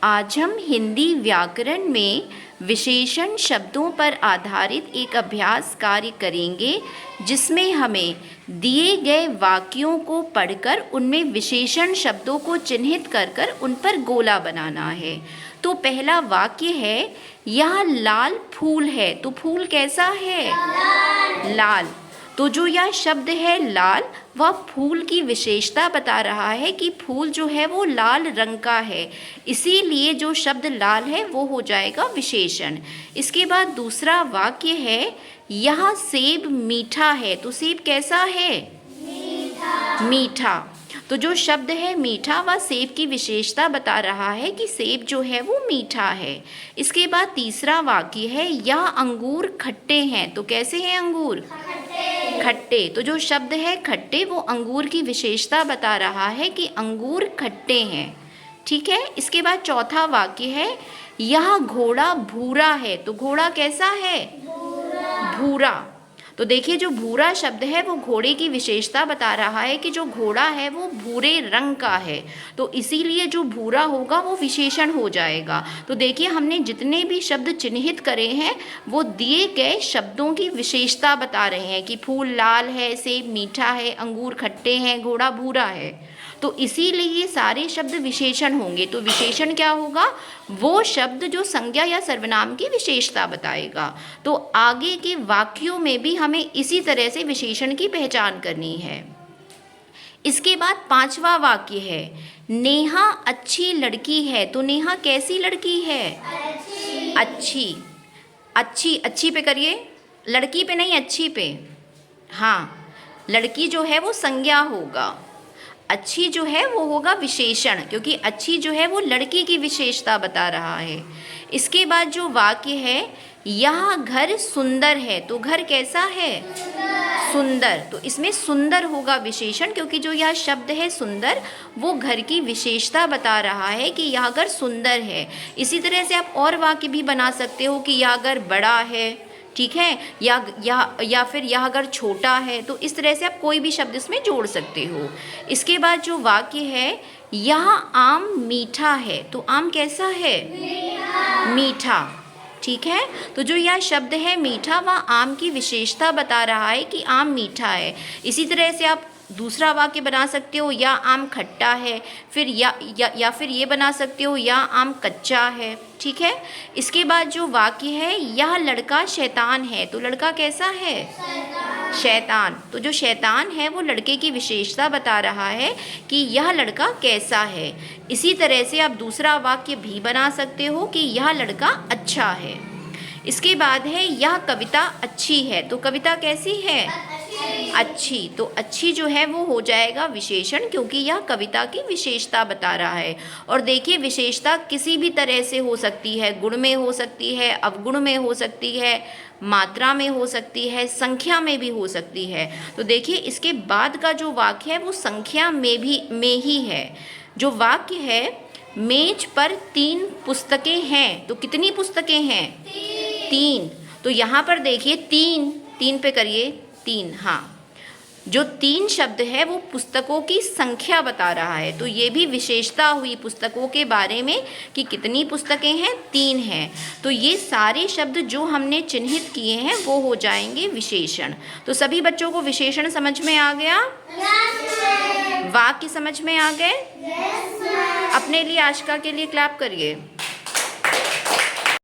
आज हम हिंदी व्याकरण में विशेषण शब्दों पर आधारित एक अभ्यास कार्य करेंगे, जिसमें हमें दिए गए वाक्यों को पढ़कर उनमें विशेषण शब्दों को चिन्हित कर उन पर गोला बनाना है। तो पहला वाक्य है, यह लाल फूल है। तो फूल कैसा है? लाल। तो जो यह शब्द है लाल, वह फूल की विशेषता बता रहा है कि फूल जो है वो लाल रंग का है, इसीलिए जो शब्द लाल है वो हो जाएगा विशेषण। इसके बाद दूसरा वाक्य है, यह सेब मीठा है। तो सेब कैसा है? मीठा। तो जो शब्द है मीठा वह सेब की विशेषता बता रहा है कि सेब जो है वो मीठा है। इसके बाद तीसरा वाक्य है, यह अंगूर खट्टे हैं। तो कैसे हैं अंगूर? खट्टे। तो जो शब्द है खट्टे वो अंगूर की विशेषता बता रहा है कि अंगूर खट्टे हैं। ठीक है। इसके बाद चौथा वाक्य है, यह घोड़ा भूरा है। तो घोड़ा कैसा है? भूरा। तो देखिए जो भूरा शब्द है वो घोड़े की विशेषता बता रहा है कि जो घोड़ा है वो भूरे रंग का है, तो इसीलिए जो भूरा होगा वो विशेषण हो जाएगा। तो देखिए हमने जितने भी शब्द चिन्हित करे हैं वो दिए गए शब्दों की विशेषता बता रहे हैं कि फूल लाल है, सेब मीठा है, अंगूर खट्टे हैं, घोड़ा भूरा है। तो इसीलिए ये सारे शब्द विशेषण होंगे। तो विशेषण क्या होगा? वो शब्द जो संज्ञा या सर्वनाम की विशेषता बताएगा। तो आगे के वाक्यों में भी हमें इसी तरह से विशेषण की पहचान करनी है। इसके बाद पांचवा वाक्य है, नेहा अच्छी लड़की है। तो नेहा कैसी लड़की है? अच्छी। अच्छी, अच्छी पे करिए, लड़की पे नहीं, अच्छी पे। हाँ, लड़की जो है वो संज्ञा होगा, अच्छी जो है वो होगा विशेषण, क्योंकि अच्छी जो है वो लड़की की विशेषता बता रहा है। इसके बाद जो वाक्य है, यह घर सुंदर है। तो घर कैसा है? सुंदर। तो इसमें सुंदर होगा विशेषण, क्योंकि जो यह शब्द है सुंदर वो घर की विशेषता बता रहा है कि यह घर सुंदर है। इसी तरह से आप और वाक्य भी बना सकते हो कि यह घर बड़ा है, ठीक है, या फिर यह अगर छोटा है। तो इस तरह से आप कोई भी शब्द इसमें जोड़ सकते हो। इसके बाद जो वाक्य है, यह आम मीठा है। तो आम कैसा है? मीठा। ठीक है। तो जो यह शब्द है मीठा वह आम की विशेषता बता रहा है कि आम मीठा है। इसी तरह से आप दूसरा वाक्य बना सकते हो, या आम खट्टा है, फिर या फिर ये बना सकते हो, या आम कच्चा है। ठीक है। इसके बाद जो वाक्य है, यह लड़का शैतान है। तो लड़का कैसा है? शैतान। तो जो शैतान है वो लड़के की विशेषता बता रहा है कि यह लड़का कैसा है। इसी तरह से आप दूसरा वाक्य भी बना सकते हो कि यह लड़का अच्छा है। इसके बाद है, यह कविता अच्छी है। तो कविता कैसी है? अच्छी। तो अच्छी जो है वो हो जाएगा विशेषण, क्योंकि यह कविता की विशेषता बता रहा है। और देखिए विशेषता किसी भी तरह से हो सकती है, गुण में हो सकती है, अवगुण में हो सकती है, मात्रा में हो सकती है, संख्या में भी हो सकती है। तो देखिए इसके बाद का जो वाक्य है वो संख्या में ही है। जो वाक्य है, मेज पर 3 पुस्तकें हैं। तो कितनी पुस्तकें हैं? 3। तो यहाँ पर देखिए 3 पे करिए, 3। हाँ, जो 3 शब्द है वो पुस्तकों की संख्या बता रहा है। तो ये भी विशेषता हुई पुस्तकों के बारे में कि कितनी पुस्तकें हैं? 3 हैं। तो ये सारे शब्द जो हमने चिन्हित किए हैं वो हो जाएंगे विशेषण। तो सभी बच्चों को विशेषण समझ में आ गया? वाक्य समझ में आ गए? अपने लिए आशिका के लिए क्लैप करिए।